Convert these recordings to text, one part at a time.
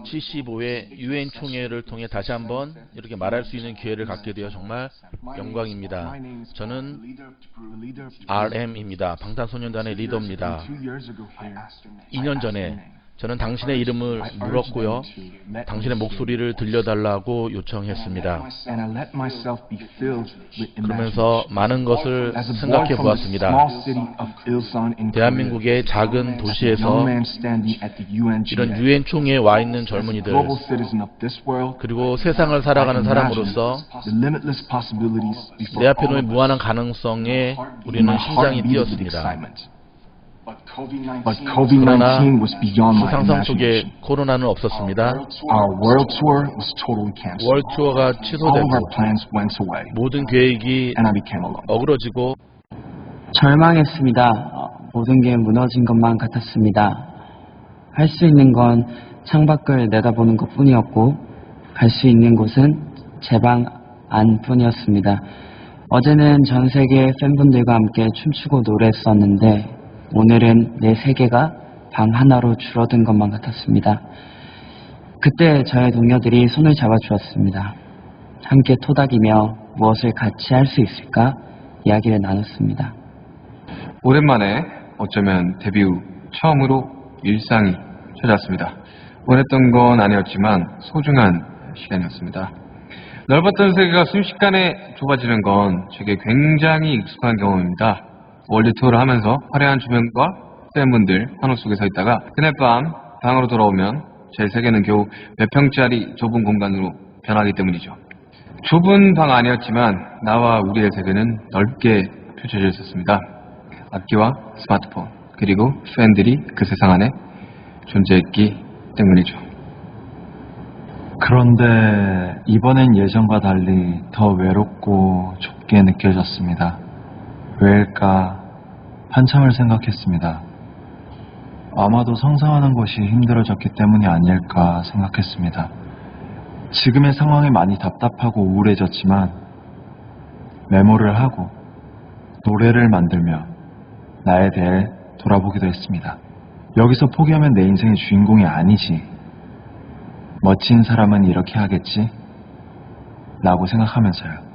75회 유엔 총회를 통해 다시 한번 이렇게 말할 수 있는 기회를 갖게 되어 정말 영광입니다. 저는 RM입니다. 방탄소년단의 리더입니다. 2년 전에 저는 당신의 이름을 물었고요. 당신의 목소리를 들려달라고 요청했습니다. 그러면서 많은 것을 생각해 보았습니다. 대한민국의 작은 도시에서 이런 유엔 총회에 와 있는 젊은이들, 그리고 세상을 살아가는 사람으로서 내 앞에 놓인 무한한 가능성에 우리는 심장이 뛰었습니다. 그러나 그 상상 속에 코로나는 없었습니다. 월투어가 취소되고 모든 계획이 어그러지고 절망했습니다. 모든 게 무너진 것만 같았습니다. 할 수 있는 건 창밖을 내다보는 것뿐이었고 갈 수 있는 곳은 제 방 안뿐이었습니다. 어제는 전 세계 팬분들과 함께 춤추고 노래했었는데 오늘은 내 세계가 방 하나로 줄어든 것만 같았습니다. 그때 저의 동료들이 손을 잡아주었습니다. 함께 토닥이며 무엇을 같이 할 수 있을까 이야기를 나눴습니다. 오랜만에 어쩌면 데뷔 후 처음으로 일상이 찾아왔습니다. 원했던 건 아니었지만 소중한 시간이었습니다. 넓었던 세계가 순식간에 좁아지는 건 제게 굉장히 익숙한 경험입니다. 월드 투어를 하면서 화려한 조명과 팬분들 환호 속에 서 있다가 그날 밤 방으로 돌아오면 제 세계는 겨우 몇 평짜리 좁은 공간으로 변하기 때문이죠. 좁은 방 아니었지만 나와 우리의 세계는 넓게 펼쳐져 있었습니다. 악기와 스마트폰 그리고 팬들이 그 세상 안에 존재했기 때문이죠. 그런데 이번엔 예전과 달리 더 외롭고 좁게 느껴졌습니다. 왜일까 한참을 생각했습니다. 아마도 상상하는 것이 힘들어졌기 때문이 아닐까 생각했습니다. 지금의 상황이 많이 답답하고 우울해졌지만 메모를 하고 노래를 만들며 나에 대해 돌아보기도 했습니다. 여기서 포기하면 내 인생의 주인공이 아니지. 멋진 사람은 이렇게 하겠지? 라고 생각하면서요.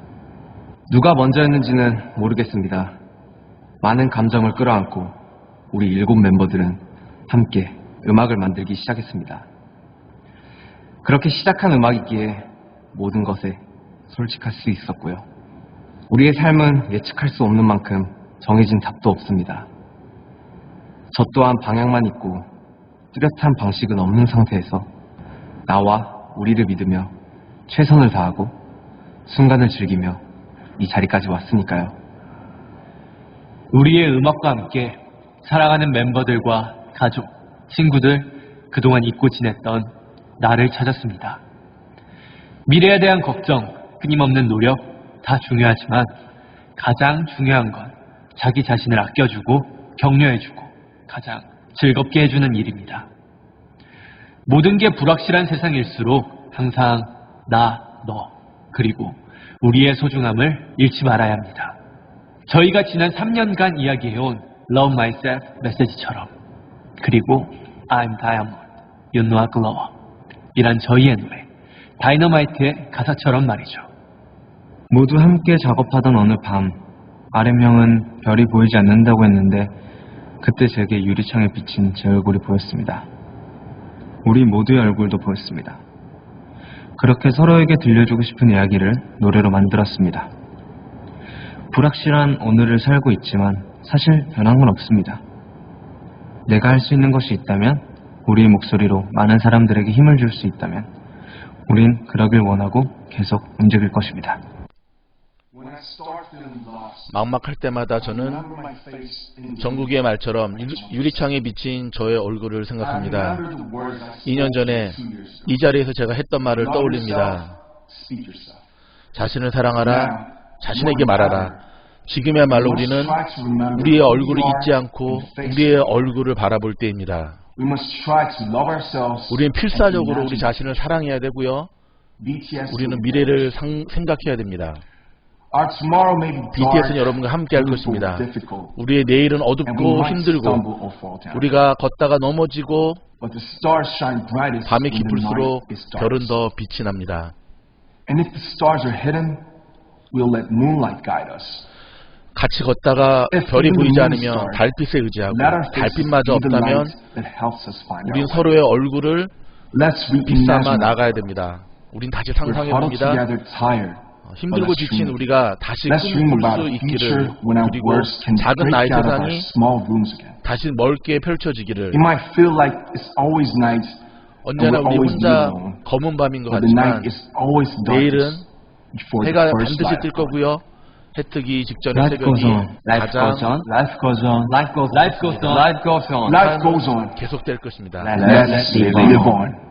누가 먼저였는지는 모르겠습니다. 많은 감정을 끌어안고 우리 7 멤버들은 함께 음악을 만들기 시작했습니다. 그렇게 시작한 음악이기에 모든 것에 솔직할 수 있었고요. 우리의 삶은 예측할 수 없는 만큼 정해진 답도 없습니다. 저 또한 방향만 있고 뚜렷한 방식은 없는 상태에서 나와 우리를 믿으며 최선을 다하고 순간을 즐기며 이 자리까지 왔으니까요. 우리의 음악과 함께 사랑하는 멤버들과 가족, 친구들, 그동안 잊고 지냈던 나를 찾았습니다. 미래에 대한 걱정, 끊임없는 노력 다 중요하지만 가장 중요한 건 자기 자신을 아껴주고 격려해주고 가장 즐겁게 해주는 일입니다. 모든 게 불확실한 세상일수록 항상 나, 너, 그리고 우리의 소중함을 잃지 말아야 합니다. 저희가 지난 3년간 이야기해온 Love Myself 메시지처럼, 그리고 I'm Diamond, You Know I Glow Up 이란 저희의 노래 다이너마이트의 가사처럼 말이죠. 모두 함께 작업하던 어느 밤 RM 형은 별이 보이지 않는다고 했는데 그때 제게 유리창에 비친 제 얼굴이 보였습니다. 우리 모두의 얼굴도 보였습니다. 그렇게 서로에게 들려주고 싶은 이야기를 노래로 만들었습니다. 불확실한 오늘을 살고 있지만 사실 변한 건 없습니다. 내가 할 수 있는 것이 있다면, 우리의 목소리로 많은 사람들에게 힘을 줄 수 있다면 우린 그러길 원하고 계속 움직일 것입니다. 막막할 때마다 저는 정국이의 말처럼 유리창에 비친 저의 얼굴을 생각합니다. 2년 전에 이 자리에서 제가 했던 말을 떠올립니다. 자신을 사랑하라, 자신에게 말하라. 지금이야말로 우리는 우리의 얼굴을 잊지 않고 우리의 얼굴을 바라볼 때입니다. 우리는 필사적으로 우리 자신을 사랑해야 되고요. 우리는 미래를 생각해야 됩니다. Our tomorrow may be BTS는 dark, 여러분과 함께 할 beautiful, 것입니다. difficult, 우리의 내일은 and we 어둡고 might 힘들고 stumble or fall down. 우리가 걷다가 넘어지고 But the stars shine brightest 밤이 when the 깊을수록 night is 별은 darkest. 더 빛이 납니다. And if the stars are hidden, we'll let moonlight guide us. 같이 걷다가 별이 보이지 않으면 달빛에 의지하고 Let our faces 달빛마저 be the 없다면 light that helps us find 우린 our way. 서로의 얼굴을 Let's 비삼아 reimagine 나가야 됩니다. 우린 다시 We're 상상해 huddled 봅니다. together, tired. 힘들고 지친 우리가 다시 Let's dream 꿈꿀 about 수 a 있기를, future when our 그리고 words can 작은 break 나의 out of our 세상이 small rooms again. 다시 넓게 펼쳐지기를. It might feel like it's always night and 언제나 we're 우리 always 혼자 alone. 검은 밤인 것 But the night 같지만 is always 내일은 darkest before the 해가 first 반드시 light. 뜰 거고요. 해 뜨기 직전의 Life goes 새벽이 on. Life 가장 goes on. Life goes on. Life goes on. Life goes on. Life goes on. Life goes on. 계속될 것입니다. Let's live on.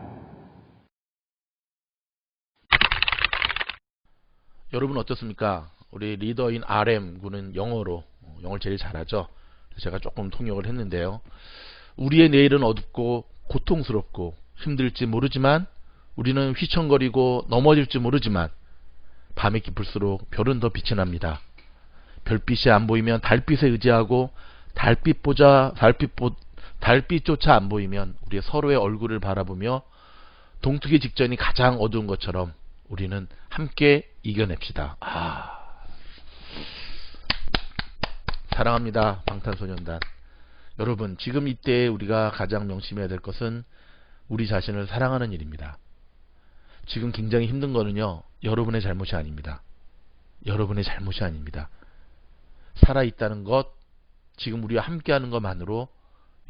여러분 어떻습니까? 우리 리더인 RM 군은 영어를 제일 잘하죠. 그래서 제가 조금 통역을 했는데요. 우리의 내일은 어둡고 고통스럽고 힘들지 모르지만 우리는 휘청거리고 넘어질지 모르지만 밤이 깊을수록 별은 더 빛이 납니다. 별빛이 안 보이면 달빛에 의지하고 달빛조차 안 보이면 우리 서로의 얼굴을 바라보며 동트기 직전이 가장 어두운 것처럼 우리는 함께 이겨냅시다. 사랑합니다. 방탄소년단. 여러분, 지금 이때 우리가 가장 명심해야 될 것은 우리 자신을 사랑하는 일입니다. 지금 굉장히 힘든 거는요, 여러분의 잘못이 아닙니다. 여러분의 잘못이 아닙니다. 살아있다는 것, 지금 우리와 함께하는 것만으로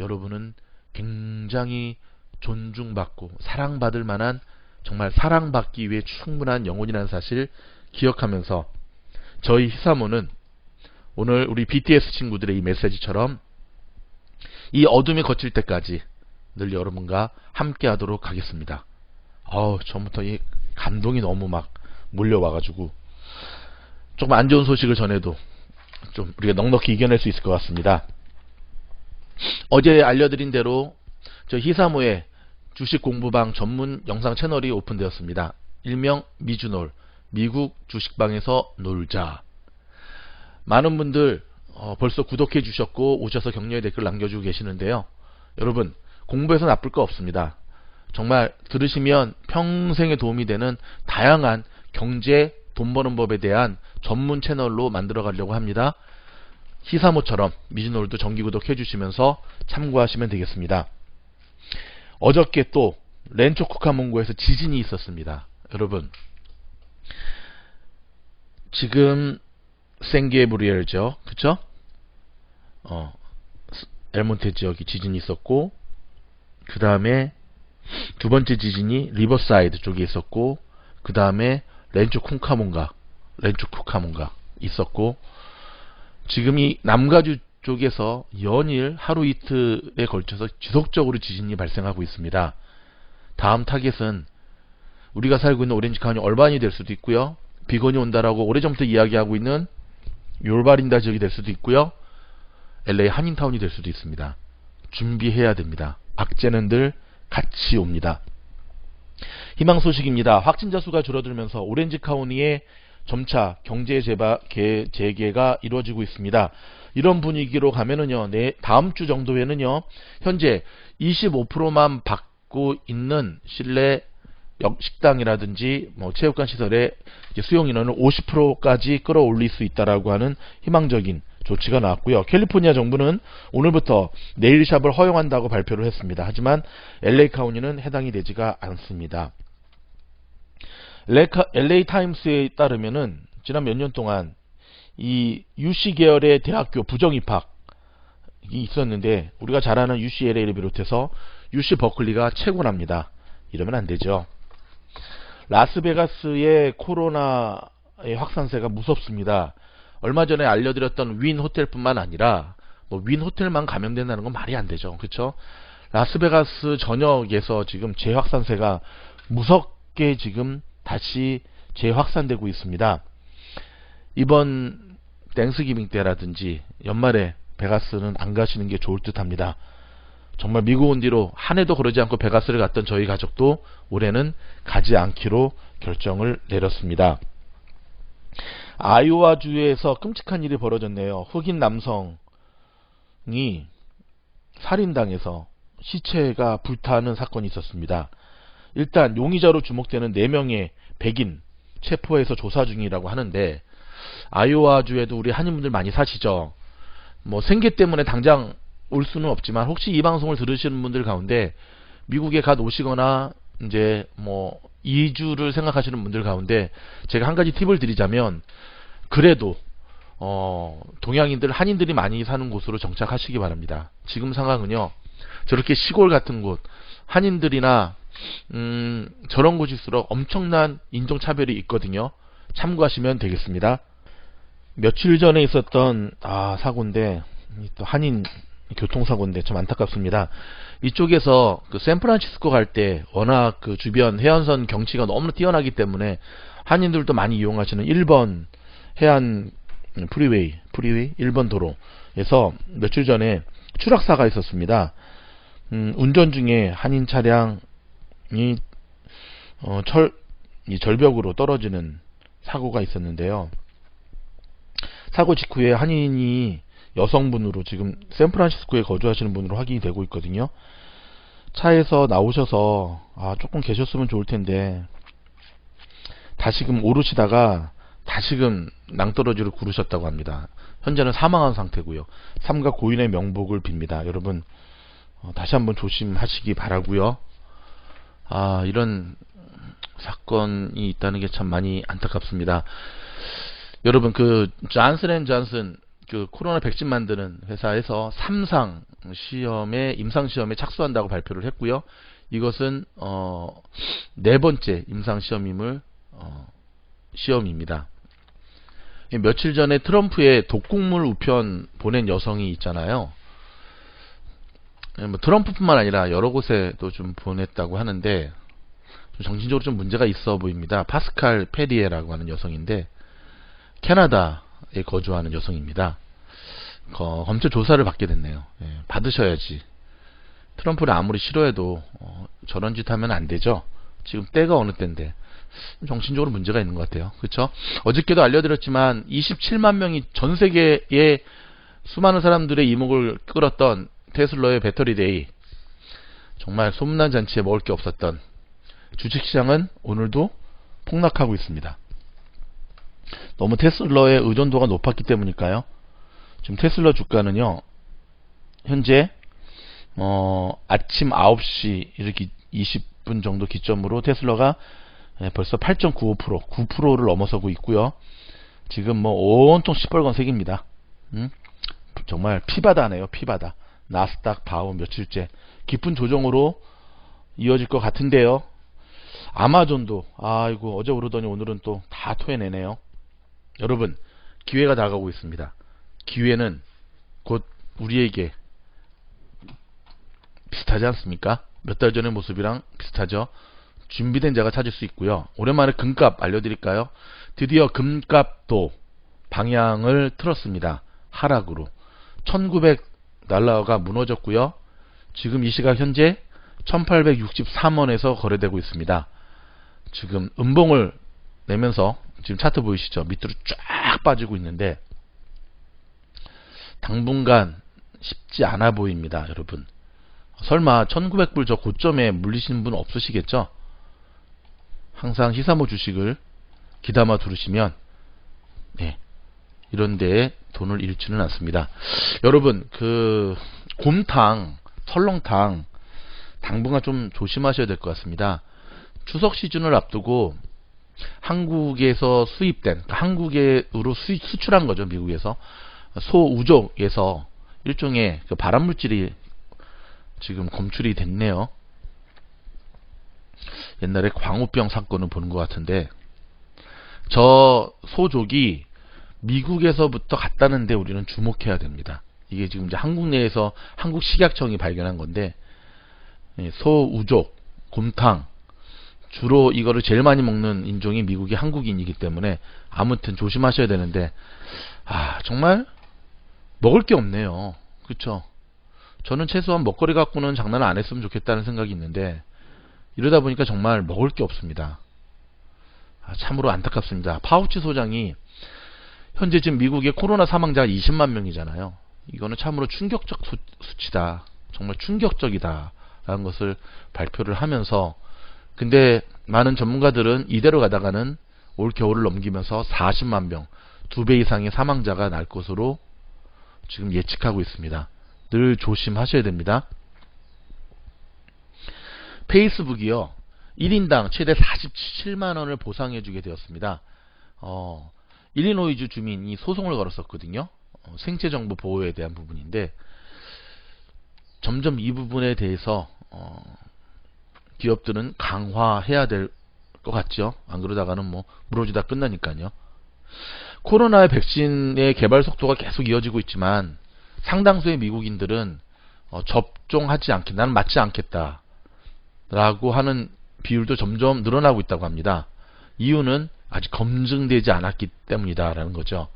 여러분은 굉장히 존중받고 사랑받을 만한, 정말 사랑받기 위해 충분한 영혼이라는 사실 기억하면서 저희 히사모는 오늘 우리 BTS 친구들의 이 메시지처럼 이 어둠이 거칠 때까지 늘 여러분과 함께 하도록 하겠습니다. 처음부터 이 감동이 너무 막 몰려와가지고 조금 안 좋은 소식을 전해도 좀 우리가 넉넉히 이겨낼 수 있을 것 같습니다. 어제 알려드린 대로 저 히사모의 주식 공부방 전문 영상 채널이 오픈되었습니다. 일명 미주놀, 미국 주식방에서 놀자. 많은 분들 벌써 구독해 주셨고 오셔서 격려의 댓글 남겨주고 계시는데요. 여러분, 공부해서 나쁠 거 없습니다. 정말 들으시면 평생에 도움이 되는 다양한 경제, 돈 버는 법에 대한 전문 채널로 만들어 가려고 합니다. 히사모처럼 미주놀도 정기 구독해 주시면서 참고하시면 되겠습니다. 어저께 또 렌초 쿠카몽고에서 지진이 있었습니다. 여러분, 지금 생게브리엘죠, 그쵸? 엘몬테 지역이 지진이 있었고, 그 다음에 두 번째 지진이 리버사이드 쪽에 있었고, 그 다음에 렌초 쿠카몽가 있었고, 지금 이 남가주 쪽에서 연일 하루 이틀에 걸쳐서 지속적으로 지진이 발생하고 있습니다. 다음 타겟은 우리가 살고 있는 오렌지 카운티 얼반이 될 수도 있고요, 비건이 온다라고 오래전부터 이야기하고 있는 요르바린다 지역이 될 수도 있고요, LA 한인타운이 될 수도 있습니다. 준비해야 됩니다. 악재는 늘 같이 옵니다. 희망 소식입니다. 확진자 수가 줄어들면서 오렌지 카운티의 점차 경제 재개가 이루어지고 있습니다. 이런 분위기로 가면은요, 다음 주 정도에는요, 현재 25%만 받고 있는 실내 식당이라든지 체육관 시설의 수용 인원을 50%까지 끌어올릴 수 있다라고 하는 희망적인 조치가 나왔고요. 캘리포니아 정부는 오늘부터 네일샵을 허용한다고 발표를 했습니다. 하지만 LA 카운티는 해당이 되지가 않습니다. LA 타임스에 따르면은 지난 몇 년 동안 이 UC 계열의 대학교 부정 입학이 있었는데, 우리가 잘 아는 UCLA를 비롯해서 UC 버클리가 최고랍니다. 이러면 안 되죠. 라스베가스의 코로나의 확산세가 무섭습니다. 얼마 전에 알려드렸던 윈 호텔뿐만 아니라 윈 호텔만 감염된다는 건 말이 안 되죠, 그렇죠? 라스베가스 전역에서 지금 재확산세가 무섭게 지금 다시 재확산되고 있습니다. 이번 땡스기빙 때라든지 연말에 베가스는 안 가시는 게 좋을 듯 합니다. 정말 미국 온 뒤로 한 해도 그러지 않고 베가스를 갔던 저희 가족도 올해는 가지 않기로 결정을 내렸습니다. 아이오와주에서 끔찍한 일이 벌어졌네요. 흑인 남성이 살인당해서 시체가 불타는 사건이 있었습니다. 일단 용의자로 주목되는 4명의 백인 체포해서 조사 중이라고 하는데, 아이오와주에도 우리 한인분들 많이 사시죠. 뭐 생계 때문에 당장 올 수는 없지만 혹시 이 방송을 들으시는 분들 가운데 미국에 갓 오시거나 이제 뭐 이주를 생각하시는 분들 가운데 제가 한 가지 팁을 드리자면, 그래도 동양인들, 한인들이 많이 사는 곳으로 정착하시기 바랍니다. 지금 상황은요, 저렇게 시골 같은 곳, 한인들이나 저런 곳일수록 엄청난 인종차별이 있거든요. 참고하시면 되겠습니다. 며칠 전에 있었던 사고인데, 또 한인 교통사고인데 참 안타깝습니다. 이쪽에서 그 샌프란시스코 갈 때 워낙 그 주변 해안선 경치가 너무 뛰어나기 때문에 한인들도 많이 이용하시는 1번 해안 프리웨이 1번 도로에서 며칠 전에 추락사가 있었습니다. 운전 중에 한인 차량이 이 절벽으로 떨어지는 사고가 있었는데요. 사고 직후에 한인이 여성분으로 지금 샌프란시스코에 거주하시는 분으로 확인이 되고 있거든요. 차에서 나오셔서 조금 계셨으면 좋을 텐데 다시금 오르시다가 다시금 낭떠러지로 구르셨다고 합니다. 현재는 사망한 상태고요. 삼가 고인의 명복을 빕니다. 여러분 다시 한번 조심하시기 바라고요. 이런 사건이 있다는 게 참 많이 안타깝습니다. 여러분 그 존슨앤존슨 그 코로나 백신 만드는 회사에서 3상 시험에 임상 시험에 착수한다고 발표를 했고요. 이것은 4번째 임상 시험임을 시험입니다. 며칠 전에 트럼프의 독국물 우편 보낸 여성이 있잖아요. 뭐 트럼프뿐만 아니라 여러 곳에도 좀 보냈다고 하는데 좀 정신적으로 좀 문제가 있어 보입니다. 파스칼 페리에라고 하는 여성인데 캐나다에 거주하는 여성입니다. 검찰 조사를 받게 됐네요. 받으셔야지. 트럼프를 아무리 싫어해도 저런 짓 하면 안 되죠. 지금 때가 어느 때인데 정신적으로 문제가 있는 것 같아요. 그렇죠? 어저께도 알려드렸지만 27만 명이 전 세계에 수많은 사람들의 이목을 끌었던 테슬라의 배터리데이, 정말 소문난 잔치에 먹을 게 없었던 주식시장은 오늘도 폭락하고 있습니다. 너무 테슬라의 의존도가 높았기 때문일까요? 지금 테슬라 주가는요 현재 아침 9시 이렇게 20분 정도 기점으로 테슬라가 벌써 8.95% 9%를 넘어서고 있고요. 지금 뭐 온통 시뻘건색입니다. 정말 피바다네요. 피바다. 나스닥 바우 며칠째 깊은 조정으로 이어질 것 같은데요. 아마존도 아이고 어제 오르더니 오늘은 또 다 토해내네요. 여러분 기회가 다가오고 있습니다. 기회는 곧 우리에게 비슷하지 않습니까? 몇 달 전의 모습이랑 비슷하죠. 준비된 자가 찾을 수 있고요. 오랜만에 금값 알려드릴까요? 드디어 금값도 방향을 틀었습니다. 하락으로 1900달러가 무너졌고요. 지금 이 시각 현재 1863원에서 거래되고 있습니다. 지금 음봉을 내면서 지금 차트 보이시죠? 밑으로 쫙 빠지고 있는데 당분간 쉽지 않아 보입니다. 여러분 설마 1900불 저 고점에 물리시는 분 없으시겠죠? 항상 히사모 주식을 귀담아 두르시면 이런 데에 돈을 잃지는 않습니다. 여러분 그 곰탕, 설렁탕 당분간 좀 조심하셔야 될 것 같습니다. 추석 시즌을 앞두고 한국에서 수입된, 한국으로 수출한 거죠. 미국에서 소우족에서 일종의 그 발암물질이 지금 검출이 됐네요. 옛날에 광우병 사건을 보는 것 같은데 저 소족이 미국에서부터 갔다는데 우리는 주목해야 됩니다. 이게 지금 이제 한국 내에서 한국식약청이 발견한 건데 소우족, 곰탕 주로 이거를 제일 많이 먹는 인종이 미국의 한국인이기 때문에 아무튼 조심하셔야 되는데 정말 먹을 게 없네요. 그쵸? 저는 최소한 먹거리 갖고는 장난을 안 했으면 좋겠다는 생각이 있는데 이러다 보니까 정말 먹을 게 없습니다. 참으로 안타깝습니다. 파우치 소장이 현재 지금 미국의 코로나 사망자가 20만 명이잖아요. 이거는 참으로 충격적 수치다. 정말 충격적이다. 라는 것을 발표를 하면서, 근데 많은 전문가들은 이대로 가다가는 올 겨울을 넘기면서 40만 명, 2배 이상의 사망자가 날 것으로 지금 예측하고 있습니다. 늘 조심하셔야 됩니다. 페이스북이요, 1인당 최대 47만 원을 보상해 주게 되었습니다. 일리노이주 주민이 소송을 걸었었거든요. 생체 정보 보호에 대한 부분인데, 점점 이 부분에 대해서 기업들은 강화해야 될 것 같죠. 안 그러다가는 뭐 무너지다 끝나니까요. 코로나의 백신의 개발 속도가 계속 이어지고 있지만 상당수의 미국인들은 접종하지 않겠다, 나는 맞지 않겠다 라고 하는 비율도 점점 늘어나고 있다고 합니다. 이유는 아직 검증되지 않았기 때문이다 라는 거죠.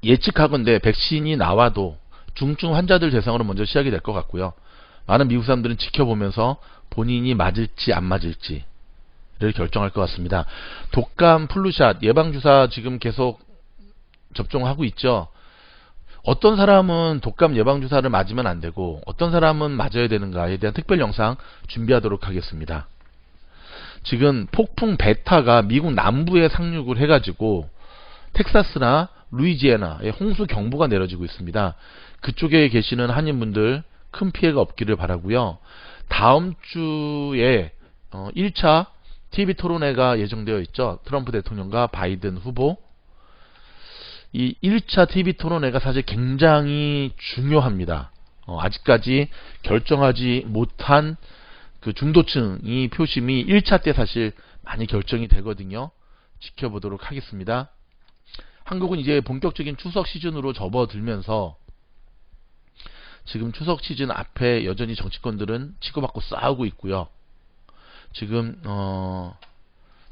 예측하건대 백신이 나와도 중증 환자들 대상으로 먼저 시작이 될 것 같고요. 많은 미국 사람들은 지켜보면서 본인이 맞을지 안 맞을지를 결정할 것 같습니다. 독감, 플루샷, 예방주사 지금 계속 접종하고 있죠. 어떤 사람은 독감 예방주사를 맞으면 안 되고 어떤 사람은 맞아야 되는가에 대한 특별 영상 준비하도록 하겠습니다. 지금 폭풍 베타가 미국 남부에 상륙을 해가지고 텍사스나 루이지애나에 홍수 경보가 내려지고 있습니다. 그쪽에 계시는 한인분들 큰 피해가 없기를 바라고요. 다음 주에 1차 TV 토론회가 예정되어 있죠. 트럼프 대통령과 바이든 후보. 이 1차 TV 토론회가 사실 굉장히 중요합니다. 아직까지 결정하지 못한 그 중도층이 표심이 1차 때 사실 많이 결정이 되거든요. 지켜보도록 하겠습니다. 한국은 이제 본격적인 추석 시즌으로 접어들면서 지금 추석 시즌 앞에 여전히 정치권들은 치고받고 싸우고 있고요. 지금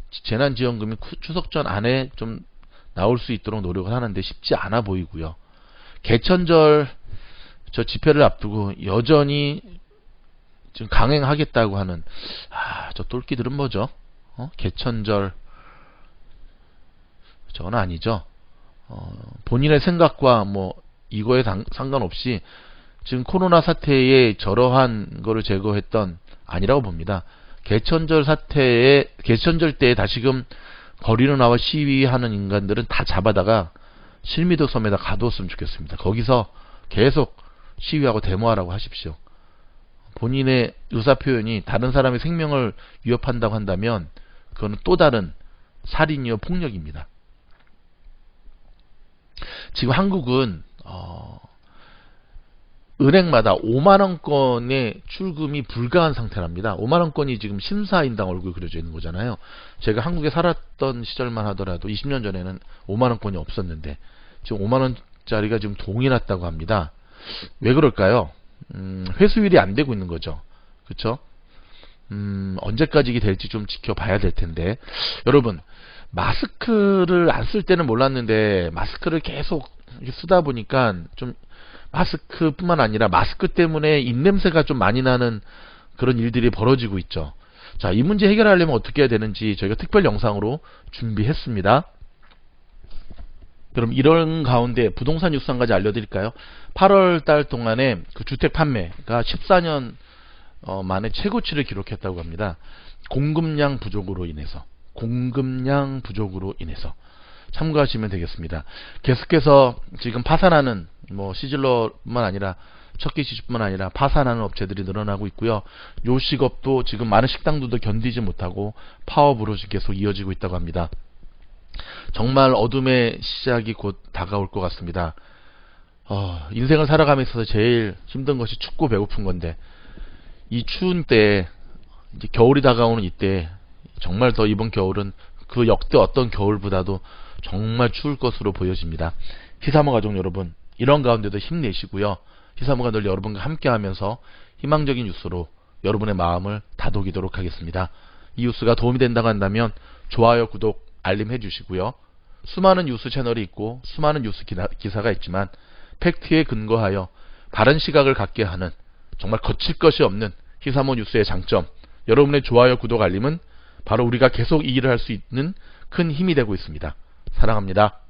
재난지원금이 추석 전 안에 좀 나올 수 있도록 노력을 하는데 쉽지 않아 보이고요. 개천절 저 집회를 앞두고 여전히 지금 강행하겠다고 하는 저 똘끼들은 뭐죠? 개천절 저건 아니죠. 본인의 생각과 뭐 이거에 상관없이 지금 코로나 사태에 저러한 거를 제거했던 아니라고 봅니다. 개천절 때 다시금 거리로 나와 시위하는 인간들은 다 잡아다가 실미도 섬에다 가두었으면 좋겠습니다. 거기서 계속 시위하고 데모하라고 하십시오. 본인의 의사표현이 다른 사람의 생명을 위협한다고 한다면 그거는 또 다른 살인이요 폭력입니다. 지금 한국은 은행마다 5만원권의 출금이 불가한 상태랍니다. 5만원권이 지금 심사인당 얼굴 그려져 있는 거잖아요. 제가 한국에 살았던 시절만 하더라도 20년 전에는 5만원권이 없었는데 지금 5만원짜리가 지금 동이 났다고 합니다. 왜 그럴까요? 회수율이 안 되고 있는 거죠. 그쵸? 언제까지 이게 될지 좀 지켜봐야 될 텐데, 여러분 마스크를 안 쓸 때는 몰랐는데 마스크를 계속 쓰다 보니까 좀 마스크뿐만 아니라 마스크 때문에 입냄새가 좀 많이 나는 그런 일들이 벌어지고 있죠. 자, 이 문제 해결하려면 어떻게 해야 되는지 저희가 특별 영상으로 준비했습니다. 그럼 이런 가운데 부동산 뉴스 한 가지 알려드릴까요? 8월 달 동안에 그 주택 판매가 14년 만에 최고치를 기록했다고 합니다. 공급량 부족으로 인해서 참고하시면 되겠습니다. 계속해서 지금 파산하는 시즐러뿐만 아니라 척기 시즈뿐만 아니라 파산하는 업체들이 늘어나고 있고요. 요식업도 지금 많은 식당들도 견디지 못하고 파업으로 계속 이어지고 있다고 합니다. 정말 어둠의 시작이 곧 다가올 것 같습니다. 인생을 살아가면서 제일 힘든 것이 춥고 배고픈 건데, 이 추운 때 이제 겨울이 다가오는 이때 정말 더 이번 겨울은 그 역대 어떤 겨울보다도 정말 추울 것으로 보여집니다. 히사모 가족 여러분, 이런 가운데도 힘내시고요. 히사모가 늘 여러분과 함께하면서 희망적인 뉴스로 여러분의 마음을 다독이도록 하겠습니다. 이 뉴스가 도움이 된다고 한다면 좋아요, 구독, 알림 해주시고요. 수많은 뉴스 채널이 있고 수많은 뉴스 기사가 있지만 팩트에 근거하여 바른 시각을 갖게 하는 정말 거칠 것이 없는 히사모 뉴스의 장점, 여러분의 좋아요, 구독, 알림은 바로 우리가 계속 이 일을 할 수 있는 큰 힘이 되고 있습니다. 사랑합니다.